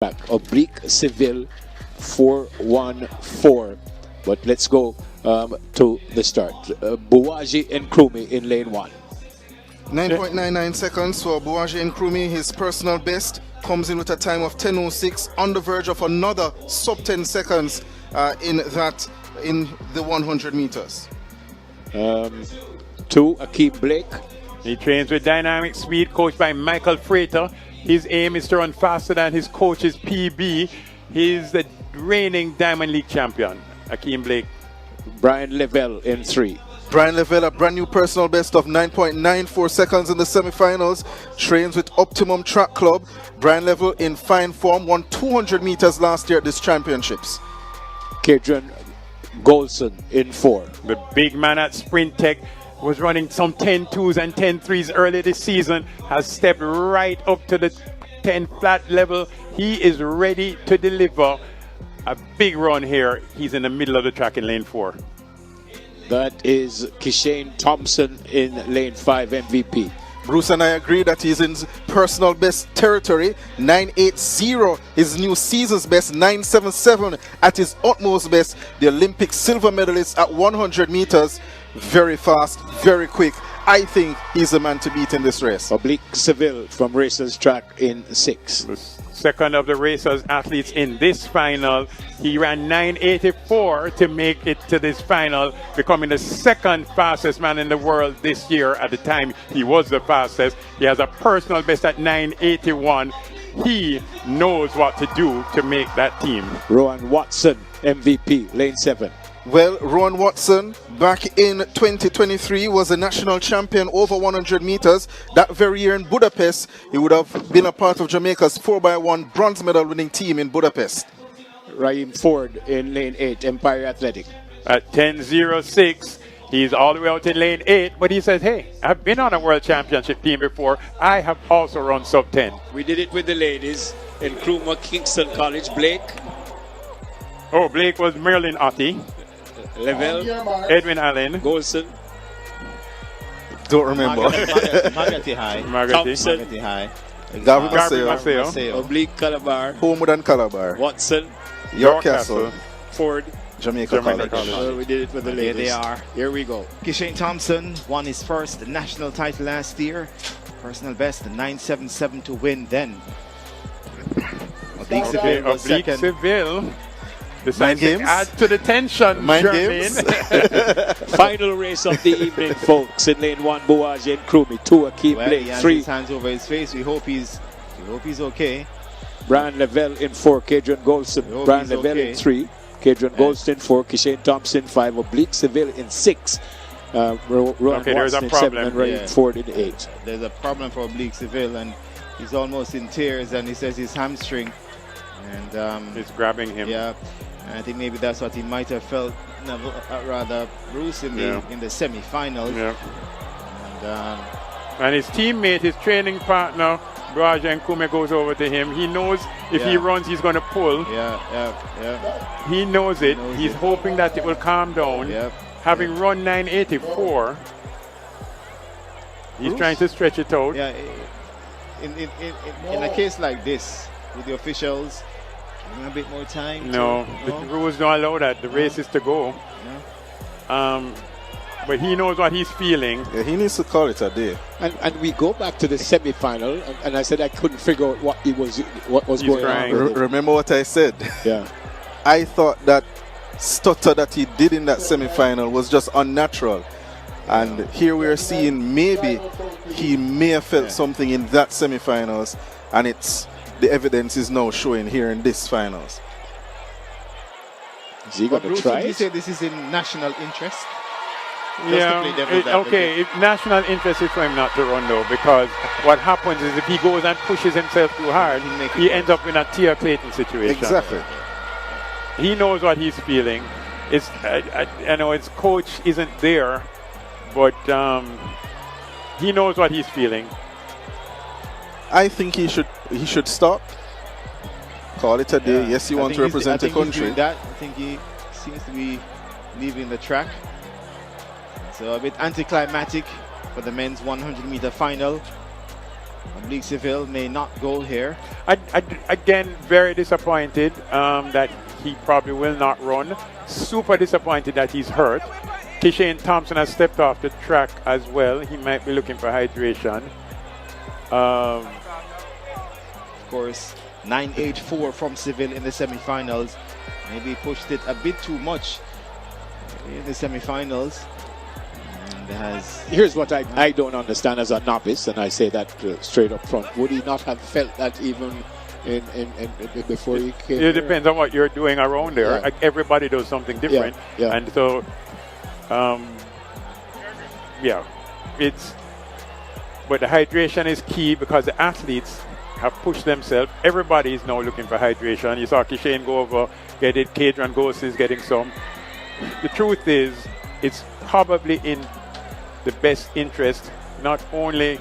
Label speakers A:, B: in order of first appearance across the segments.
A: track. Oblique Seville 414. But let's go to the start. Buwaji and Krumi in lane 1.
B: 9.99 seconds for Buwaji and Krumi. His personal best comes in with a time of 10:06, on the verge of another sub 10 seconds in the 100 meters.
A: 2, Akeem Blake.
C: He trains with Dynamic Speed, coached by Michael Frater. His aim is to run faster than his coach's PB. He's the reigning Diamond League champion, Akeem Blake.
A: Brian Lavelle in 3.
B: Brian Lavelle, a brand new personal best of 9.94 seconds in the semifinals. Trains with Optimum Track Club. Brian Lavelle in fine form, won 200 meters last year at these championships.
A: Kedron Golson in 4.
C: The big man at Sprint Tech was running some 10.2s and 10.3s early this season, has stepped right up to the 10 flat level. He is ready to deliver a big run here. He's in the middle of the track in lane 4.
A: That is KISHANE Thompson in lane 5, MVP.
B: Bruce and I agree that he's in personal best territory. 9.80 his new season's best, 9.77 at his utmost best. The Olympic silver medalist at 100 meters. Very fast, very quick. I think he's the man to beat in this race.
A: Oblique Seville from Racers Track in 6.
C: The second of the Racers athletes in this final. He ran 9.84 to make it to this final, becoming the second fastest man in the world this year. At the time, he was the fastest. He has a personal best at 9.81. He knows what to do to make that team.
A: Rowan Watson, MVP, lane 7.
B: Well, Rowan Watson, back in 2023, was a national champion over 100 meters. That very year in Budapest, he would have been a part of Jamaica's 4x1 bronze medal winning team in Budapest.
A: Raheem Ford in lane 8, Empire Athletic.
C: At 10.06, he's all the way out in lane 8, but he says, hey, I've been on a world championship team before. I have also run sub 10.
A: We did it with the ladies in Kruma Kingston College. Blake.
C: Oh, Blake was Merlin Otti.
A: Lavelle.
C: Edwin Allen.
A: Golson.
B: Don't remember.
D: Margate High.
A: Thompson.
D: Margate High.
B: Garvey
C: Garvey
B: Maceo.
C: Maceo.
A: Oblique Calabar.
B: Homewood and Calabar.
A: Watson.
B: York Castle.
A: Ford.
B: Jamaica College.
A: We did it with the ladies.
D: Here they are.
A: Here we go.
D: KISHANE Thompson won his first national title last year. Personal best, 9.77 to win then. Oblique Seville was
C: Oblique
D: second.
C: Seville. Decides to
B: games?
C: add to the tension.
B: Mind
C: Jermaine.
B: games?
A: Final race of the evening, folks. In lane 1, Buwaji and Krumi. 2, Akeem
D: Well,
A: Blake.
D: he has
A: 3,
D: his hands over his face. We hope he's okay.
A: Brian Lavelle in 4, Kedron Golson. Brian
D: he's
A: Lavelle
D: okay.
A: in 3, Kedron Golson 4, KISHANE Thompson 5, Oblique Seville in 6, Rowan
C: there's a
A: Watson in 7,
C: problem.
A: and Raheem
D: Yeah.
A: Ford in 8.
D: There's a problem for Oblique Seville, and he's almost in tears, and he says his hamstring. And
C: He's grabbing him.
D: yeah, I think maybe that's what he might have felt, rather Bruce in the semi-finals.
C: Yeah.
D: And
C: And his teammate, his training partner, Buwaji and Krumi, goes over to him. He knows if he runs, he's going to pull.
D: yeah.
C: He knows it. He's
D: it.
C: hoping that it will calm down.
D: Yeah.
C: Having run 9.84, he's trying to stretch it out.
D: Yeah, in a case like this, with the officials, give him a bit more time.
C: No, the rules don't allow that. The race is to go. But he knows what he's feeling.
B: Yeah, he needs to call it a day.
A: And we go back to the semi-final, and I said I couldn't figure out what was
C: He's
A: going
C: crying.
A: on.
B: Remember what I said?
A: Yeah.
B: I thought that stutter that he did in that semi-final was just unnatural. And here we are seeing maybe he may have felt something in that semi-finals, and the evidence is now showing here in this finals.
A: Is he going to
D: Bruce,
A: try
D: would you
A: it?
D: say this is in national interest?
C: Okay, if national interest is for him not to run though, because what happens is if he goes and pushes himself too hard, he ends up in a Tia Clayton situation.
B: Exactly.
C: He knows what he's feeling. It's I know his coach isn't there, but he knows what he's feeling.
B: I think he should stop. Call it a day. Yes, you want to represent the country.
D: I think he seems to be leaving the track. So a bit anticlimactic for the men's 100-meter final. Oblique Seville may not go here.
C: Again, very disappointed that he probably will not run. Super disappointed that he's hurt. KISHANE Thompson has stepped off the track as well. He might be looking for hydration.
D: Of course, 9.84 from Seville in the semifinals. Maybe pushed it a bit too much in the semifinals.
A: Here's what I don't understand as a novice, and I say that straight up front. Would he not have felt that even before he came?
C: It depends on what you're doing around there.
A: Yeah.
C: Everybody does something different,
A: Yeah.
C: and so but the hydration is key because the athletes have pushed themselves. Everybody is now looking for hydration. You saw KISHANE go over, get it. Kadron Ghost is getting some. The truth is, it's probably in the best interest not only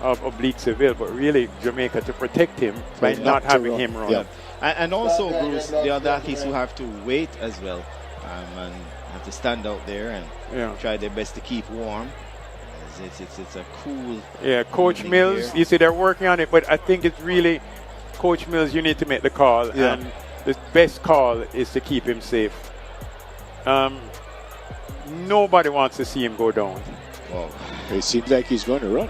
C: of Oblique Seville, but really Jamaica to protect him by not having him run.
A: Yeah.
D: And also, Bruce, the other athletes who have to wait as well and have to stand out there and try their best to keep warm. It's a cool.
C: Yeah, Coach Mills, you see they're working on it, but I think it's really, Coach Mills, you need to make the call, and the best call is to keep him safe. Nobody wants to see him go down.
A: Well, it seems like he's going to run.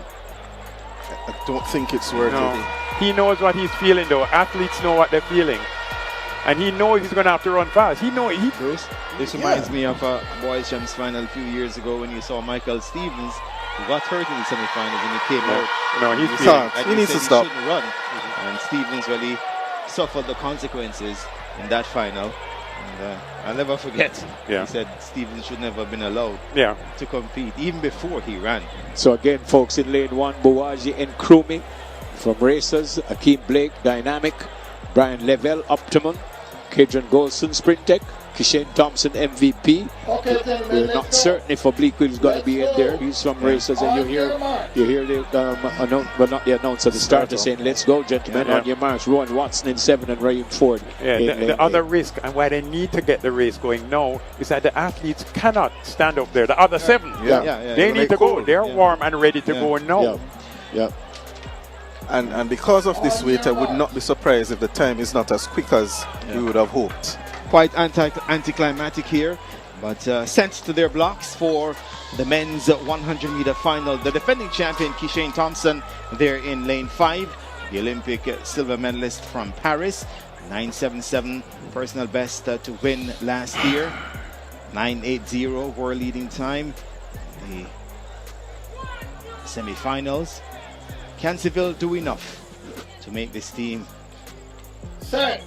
B: I don't think it's worth it.
C: He knows what he's feeling, though. Athletes know what they're feeling. And he knows he's going to have to run fast.
D: Bruce, this reminds me of a Boys Champs final a few years ago when you saw Michael Stevens, who got hurt in the semifinals and he came out.
C: No,
B: he needs to stop.
D: He shouldn't run. And Stevens really suffered the consequences in that final. And I'll never forget. He said Stevens should never have been allowed to compete, even before he ran.
A: So again, folks, in lane 1, Buwaji and Krumi from Racers, Akeem Blake, Dynamic, Brian Lavelle, Optimum, Kadron Golson, Sprint Tech, KISHANE Thompson, MVP. We're not certain if Oblique is going to be in there. He's from Racers, and you hear the announcer, the starter saying, "Let's go, gentlemen, on your march." Rowan Watson in 7 and Raheem Ford.
C: The other risk, and why they need to get the race going now, is that the athletes cannot stand up there. The other 7, they need to go. They're warm and ready to go now.
B: And because of this wait, I would not be surprised if the time is not as quick as we would have hoped.
D: Quite anticlimactic here, but sent to their blocks for the men's 100-meter final. The defending champion, KISHANE Thompson, there in lane 5. The Olympic silver medalist from Paris. 9.77 personal best to win last year. 9.80 world leading time. The semi-finals. Can Seville do enough to make this team? Set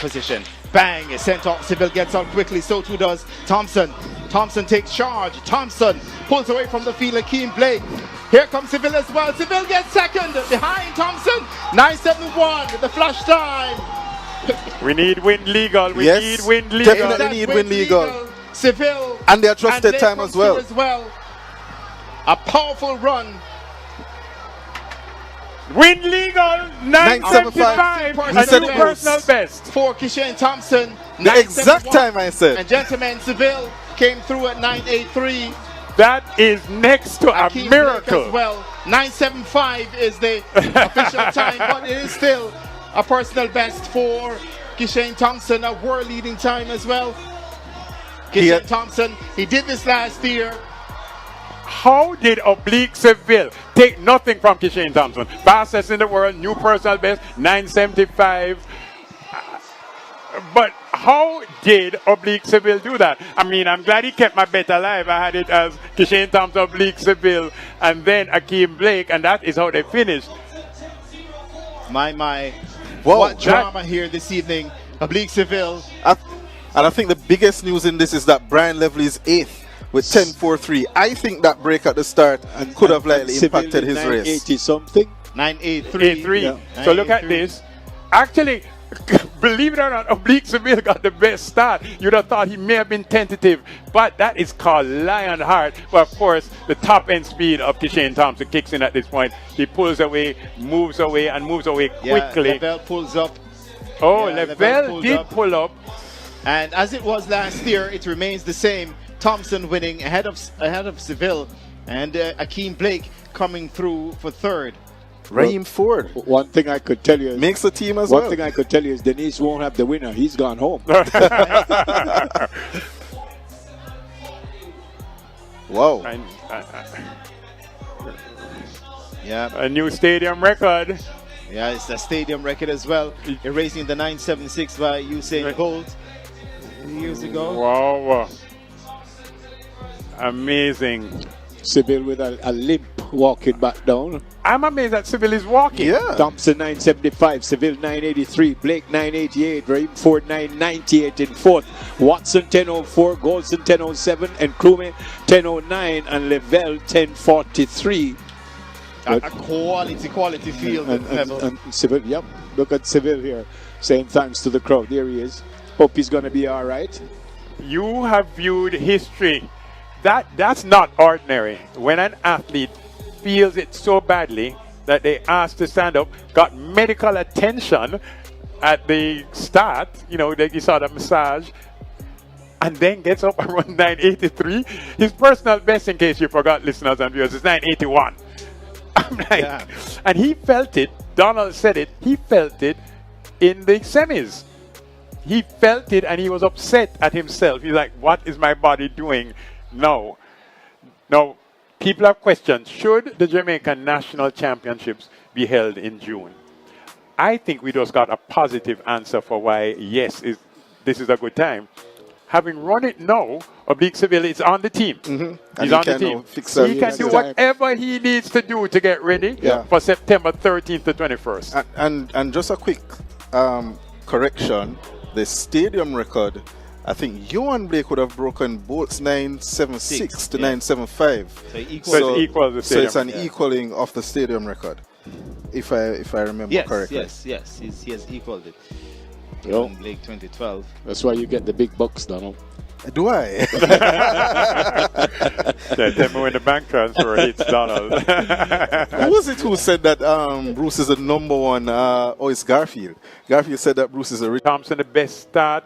D: position. Bang! Sent off. Seville gets out quickly. So too does Thompson. Thompson takes charge. Thompson pulls away from the field. Akeem Blake. Here comes Seville as well. Seville gets second behind Thompson. 9.71. The flash time.
C: We need wind legal. We need wind legal.
B: Definitely need wind legal.
D: Seville.
B: And they adjusted time as well.
D: A powerful run.
C: Win legal 9.75 and new personal best
D: for KISHANE Thompson.
B: The exact time I said.
D: And gentlemen, Seville came through at 9.83.
C: That is next to a miracle.
D: As well, 9.75 is the official time, but it is still a personal best for KISHANE Thompson, a world leading time as well. KISHANE Thompson, he did this last year.
C: How did Oblique Seville take nothing from KISHANE Thompson? Fastest in the world, new personal best, 9.75. But how did Oblique Seville do that? I mean, I'm glad he kept my bet alive. I had it as KISHANE Thompson, Oblique Seville, and then Akeem Blake, and that is how they finished.
D: My. What drama here this evening. Oblique Seville.
B: And I think the biggest news in this is that Brian Lively is 8th. With 10.43, I think that break at the start could have likely impacted his race.
A: 980 something.
D: 9.83.
C: Yeah. So look at this. Actually, believe it or not, Oblique Seville got the best start. You'd have thought he may have been tentative, but that is called Lionheart. But of course, the top end speed of KISHANE Thompson kicks in at this point. He pulls away, moves away, and moves away quickly.
D: Lavelle pulls up.
C: Oh, Lavelle did pull up.
D: And as it was last year, it remains the same. Thompson winning ahead of Seville, and Akeem Blake coming through for 3rd.
B: Raheem Ford
A: One thing I could tell you is,
B: makes the team as
A: one
B: well.
A: thing I could tell you is Denise won't have the winner. He's gone home.
B: Wow.
D: Yeah.
C: A new stadium record.
D: Yeah, it's a stadium record as well. Erasing the 976 by Usain Bolt years ago.
C: Wow. Amazing.
A: Seville with a limp walking back down.
C: I'm amazed that Seville is walking.
B: Yeah.
A: Thompson 975, Seville 983, Blake 988, Raheem Ford 998 in fourth, Watson 1004, Golson 1007, and Klume 1009, and Lavelle 1043.
D: A quality field.
A: And Seville, yep, look at Seville here, saying thanks to the crowd. There he is. Hope he's going to be all right.
C: You have viewed history. That's not ordinary. When an athlete feels it so badly that they asked to stand up, got medical attention at the start, you saw the massage, and then gets up around 983. His personal best, in case you forgot, listeners and viewers, is 981. I'm like,
D: Yeah.
C: And he felt it. Donald said it. He felt it in the semis. He felt it, and he was upset at himself. He's like, what is my body doing? No. People have questioned, should the Jamaican National Championships be held in June? I think we just got a positive answer for why, yes, this is a good time. Having run it now, Oblique Seville is on the team. He's on the team. He can do whatever he needs to do to get ready for September 13th to 21st.
B: And just a quick correction. The stadium record, I think Johan Blake would have broken Bolt's 976 to 975.
D: So
C: it equals the
B: So
C: stadium.
B: it's an equaling of the stadium record, if I remember correctly.
D: Yes. He has equaled it.
A: Yo.
D: In Blake 2012.
A: That's why you get the big bucks, Donald.
B: Do I?
C: Tell me when the bank transfer hits Donald.
B: Who was it who said that Bruce is the number one? It's Garfield. Garfield said that Bruce is a rich.
C: Thompson, the best start,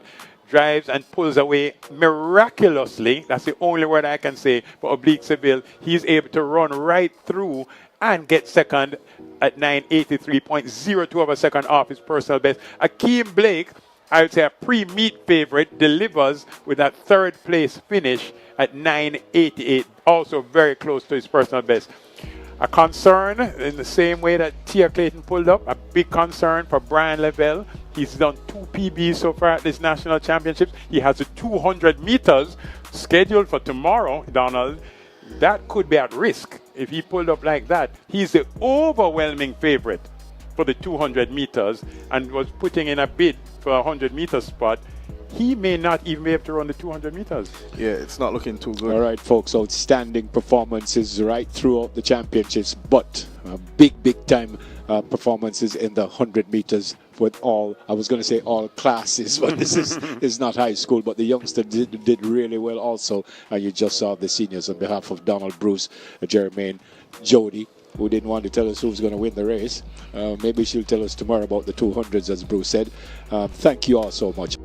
C: drives and pulls away miraculously. That's the only word I can say for Oblique Seville. He's able to run right through and get second at 983.02 of a second off his personal best. Akeem Blake, I would say a pre-meet favorite, delivers with that third place finish at 988, also very close to his personal best. A concern in the same way that Tia Clayton pulled up, a big concern for Brian Lavelle. He's done 2 PBs so far at this national championships. He has the 200 meters scheduled for tomorrow, Donald. That could be at risk if he pulled up like that. He's the overwhelming favorite for the 200 meters and was putting in a bid for a 100 meter spot. He may not even be able to run the 200 meters.
B: Yeah, it's not looking too good.
A: All right, folks, outstanding performances right throughout the championships, but big time performances in the 100 meters with all, I was going to say all classes, but this is not high school, but the youngsters did really well also. And you just saw the seniors on behalf of Donald, Bruce, Jermaine, Jody, who didn't want to tell us who's going to win the race. Maybe she'll tell us tomorrow about the 200s, as Bruce said. Thank you all so much.